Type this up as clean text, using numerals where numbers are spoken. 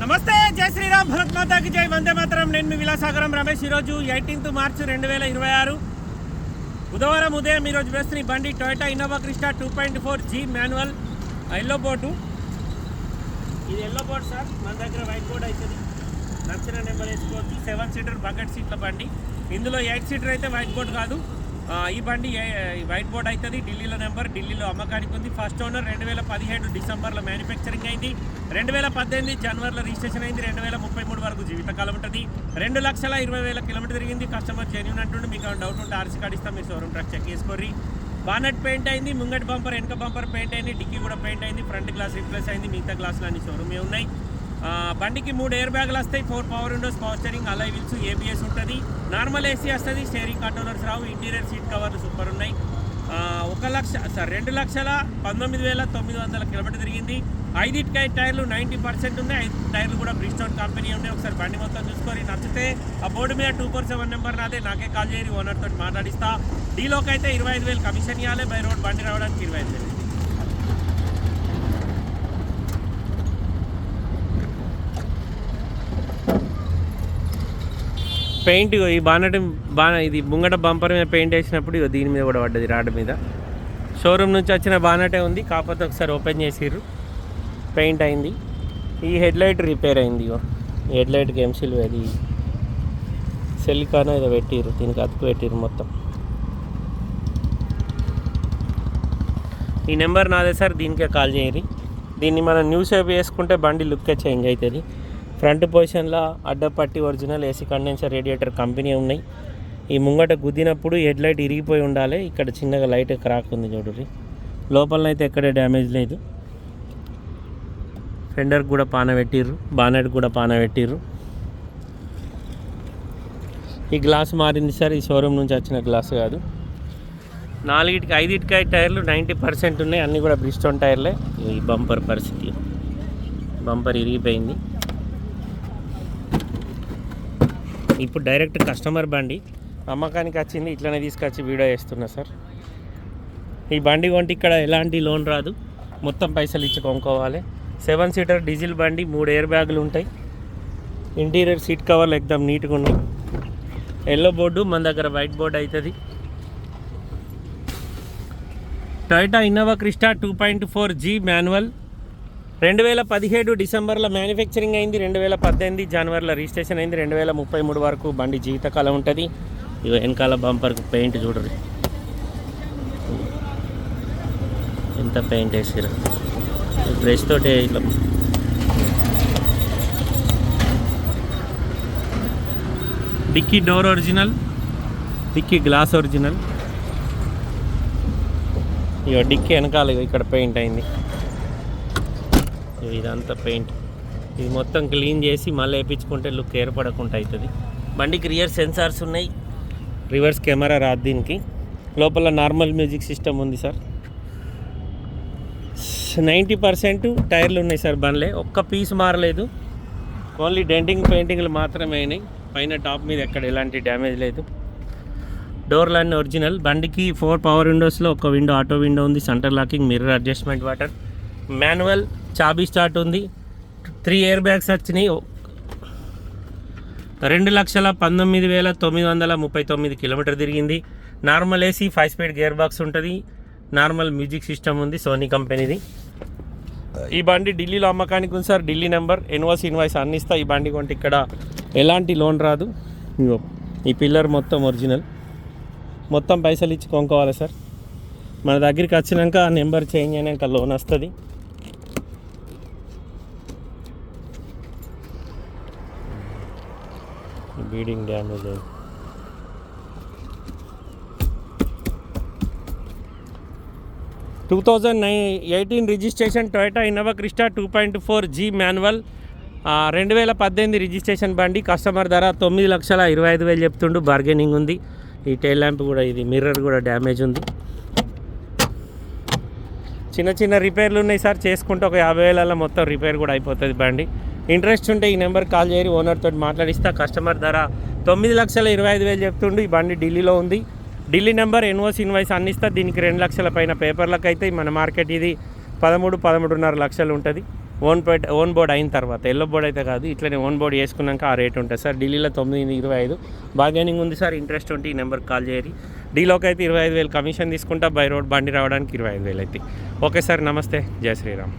నమస్తే, జై శ్రీరామ్, భరత్ మాతాకి జై, వందే మాతరం. నేను మీ విలాసాగరం రమేష్. ఈరోజు 18 మార్చి 2026 బుధవారం ఉదయం ఈరోజు వేస్తున్న ఈ బండి Toyota Innova Crysta 2.4G manual yellow board. ఇది ఎల్లో బోర్డు సార్, మన దగ్గర వైట్ బోర్డు అవుతుంది. నచ్చిన నెంబర్ వేసుకోవచ్చు. 7 సీటర్ బకెట్ సీట్ల బండి. ఇందులో 8 సీటర్ అయితే వైట్ బోర్డు కాదు. ఈ బండి వైట్ బోర్డ్ అవుతుంది. ఢిల్లీలో నెంబర్, ఢిల్లీలో అమ్మకానికి ఉంది. ఫస్ట్ ఓనర్ 2017 డిసెంబర్లో మ్యానుఫ్యాక్చరింగ్ అయింది. 2018 జనవరిలో రిజిస్ట్రేషన్ అయింది. 2033 వరకు జీవితకాలం ఉంటుంది. 2,20,000 కిలోమీటర్ తిరిగింది. కస్టమర్ జెన్యూన్ అంటుండే. మీకు డౌట్ ఉంటే ఆర్సీ కార్డు ఇస్తాం, మీరు షోరూమ్ ట్రక్ చెక్ చేసుకోర్రి. బానెట్ పెయింట్ అయింది, ముంగటి బంపర్ వెనక బంపర్ పెయింట్ అయింది, డిక్కీ కూడా పెయింట్ అయింది, ఫ్రంట్ గ్లాస్ రిప్లేస్ అయింది. మిగతా గ్లాసులు అన్ని షోరూమే ఉన్నాయి. బండికి 3 ఎయిర్ బ్యాగులు వస్తాయి, 4 పవర్ విండోస్, పవర్ స్టీరింగ్, అలై వీల్స్, ఏబిఎస్ ఉంటుంది. నార్మల్ ఏసీ వస్తుంది, స్టీరింగ్ కంట్రోలర్స్ రావు. ఇంటీరియర్ సీట్ కవర్లు సూపర్ ఉన్నాయి. 2,19,900 కిలోమీటర్ తిరిగింది. 5 టైర్లు 90% ఉన్నాయి. 5 టైర్లు కూడా బ్రిస్టోన్ కంపెనీ ఉన్నాయి. ఒకసారి బండి మొత్తం చూసుకొని నచ్చితే ఆ బోర్డు మీద 247 నెంబర్ నాదే, నాకే కాల్ చేయరు, ఓనర్తో మాట్లాడిస్తా. డీలోకి అయితే 25,000 కమిషన్ ఇవ్వాలి. బై రోడ్ బండి రావడానికి 25,000. పెయింట్ ఈ బానెట్ ఇది ముంగట బంపర్ మీద పెయింట్ వేసినప్పుడు దీని మీద కూడా పడ్డది, రాడ్ మీద. షోరూమ్ నుంచి వచ్చిన బానెటే ఉంది, కాకపోతే ఒకసారి ఓపెన్ చేసిర్రు, పెయింట్ అయింది. ఈ హెడ్లైట్ రిపేర్ అయింది. హెడ్లైట్కి ఎంసీల్ అది సెల్లికానో ఏదో పెట్టిర్రు, దీనికి అతుకు పెట్టిర్రు మొత్తం. ఈ నెంబర్ నాదే సార్, దీనికే కాల్ చేయరి. దీన్ని మనం న్యూ షేప్ వేసుకుంటే బండి లుక్కే చేంజ్ అవుతుంది. ఫ్రంట్ పొజిషన్లో అడ్డపట్టి original AC condenser radiator company ఉన్నాయి. ఈ ముంగట గుద్దినప్పుడు హెడ్లైట్ ఇరిగిపోయి ఉండాలి. ఇక్కడ చిన్నగా లైట్ క్రాక్ ఉంది చూడండి. లోపలనైతే ఎక్కడే డ్యామేజ్ లేదు. ఫెండర్ కూడా పాన పెట్టిర్రు, బానెట్ కూడా పాన పెట్టిర్రు. ఈ గ్లాస్ మారింది సార్, ఈ షోరూమ్ నుంచి వచ్చిన గ్లాస్ కాదు. 5 టైర్లు 90% ఉన్నాయి, అన్నీ కూడా బ్రిస్టోన్ టైర్లే. ఈ బంపర్ పరిస్థితి, బంపర్ ఇరిగిపోయింది. ఇప్పుడు డైరెక్ట్ కస్టమర్ బండి అమ్మకానికి వచ్చింది, ఇట్లనే తీసుకొచ్చి వీడియో చేస్తున్నా సార్. ఈ బండి కొంటే ఇక్కడ ఎలాంటి లోన్ రాదు, మొత్తం పైసలు ఇచ్చి కొనుక్కోవాలి. 7 సీటర్ డీజిల్ బండి, 3 ఎయిర్ బ్యాగులు ఉంటాయి. ఇంటీరియర్ సీట్ కవర్లు ఎక్దమ్ నీట్గా ఉన్నాయి. ఎల్లో బోర్డు, మన దగ్గర వైట్ బోర్డు అవుతుంది. Toyota Innova Crysta 2.4G manual 2017 డిసెంబర్లో మ్యానుఫ్యాక్చరింగ్ అయింది. 2018 జనవరిలో రిజిస్ట్రేషన్ అయింది. 2033 వరకు బండి జీవితకాలం ఉంటుంది. ఇవి వెనకాల బంపర్కి పెయింట్ చూడరు, ఎంత పెయింట్ వేసారు. బ్రష్ తోటి ఇట్లా dicky door original, dicky glass original. ఇక డిక్కీ వెనకాల ఇక్కడ పెయింట్ అయింది. ఇదంతా పెయింట్, ఇది మొత్తం క్లీన్ చేసి మళ్ళీ వేయించుకుంటే లుక్ ఏర్పడకుండా అవుతుంది. బండికి రియర్ సెన్సార్స్ ఉన్నాయి, రివర్స్ కెమెరా రాదు దీనికి. లోపల నార్మల్ మ్యూజిక్ సిస్టమ్ ఉంది సార్. 90% టైర్లు ఉన్నాయి సార్ బండ్లే, ఒక్క పీస్ మారలేదు. ఓన్లీ డెంటింగ్ పెయింటింగ్లు మాత్రమే అయినాయి. పైన టాప్ మీద ఎక్కడ ఎలాంటి డ్యామేజ్ లేదు. డోర్లు అన్నీ ఒరిజినల్. బండికి 4 పవర్ విండోస్లో ఒక విండో ఆటో విండో ఉంది. Centre locking, mirror adjustment water, manual, చాబీ స్టార్ట్ ఉంది. 3 ఎయిర్ బ్యాగ్స్ వచ్చినాయి. 2,19,939 కిలోమీటర్ తిరిగింది. Normal AC, 5 speed gear box ఉంటుంది. నార్మల్ మ్యూజిక్ సిస్టమ్ ఉంది, సోనీ కంపెనీది. ఈ బండి ఢిల్లీలో అమ్మకానికి ఉంది సార్. ఢిల్లీ నెంబర్, ఇన్వాయిస్ అన్ని ఇస్తా. ఈ బండి కొంటే ఇక్కడ ఎలాంటి లోన్ రాదు. ఈ పిల్లర్ మొత్తం ఒరిజినల్, మొత్తం పైసలు ఇచ్చి కొనుక్కోవాలి సార్. మన దగ్గరికి వచ్చినాక నెంబర్ చేంజ్ అయినాక లోన్ వస్తుంది. బీడింగ్ డ్యామేజ్ అయింది. Two 2018 registration Toyota Innova Crysta 2.4G manual 2018 registration బండి. కస్టమర్ ధర 9,25,000 చెప్తుండు, బార్గెనింగ్ ఉంది. ఈ టైల్ ల్యాంప్ కూడా, ఇది మిర్రర్ కూడా డ్యామేజ్ ఉంది. చిన్న రిపేర్లు ఉన్నాయి సార్, చేసుకుంటే ఒక 50,000 మొత్తం రిపేర్ కూడా అయిపోతుంది బండి. ఇంట్రెస్ట్ ఉంటే ఈ నెంబర్ కాల్ చేయరి, ఓనర్తో మాట్లాడిస్తా. కస్టమర్ ధర 9,25,000 చెప్తుండు. ఈ బండి ఢిల్లీలో ఉంది. ఢిల్లీ నెంబర్, ఇన్వాయిస్ అన్ని ఇస్తా. దీనికి 2 లక్షల పైన పేపర్లకు అయితే మన మార్కెట్ ఇది 13-13.5 లక్షలు ఉంటుంది. ఓన్ బోర్డ్ అయిన తర్వాత, ఎల్లో బోర్డ్ అయితే కాదు, ఇట్లనే ఓన్ బోర్డ్ చేసుకున్నాక ఆ రేట్ ఉంటుంది సార్. ఢిల్లీలో 925 బార్గెనింగ్ ఉంది సార్. ఇంట్రెస్ట్ ఉంటే ఈ నెంబర్కి కాల్ చేయరి. డీలోకి అయితే 25,000 కమిషన్ తీసుకుంటా, బై రోడ్ బండి రావడానికి 25,000 అయితే. ఓకే సార్, నమస్తే, జై శ్రీరామ్.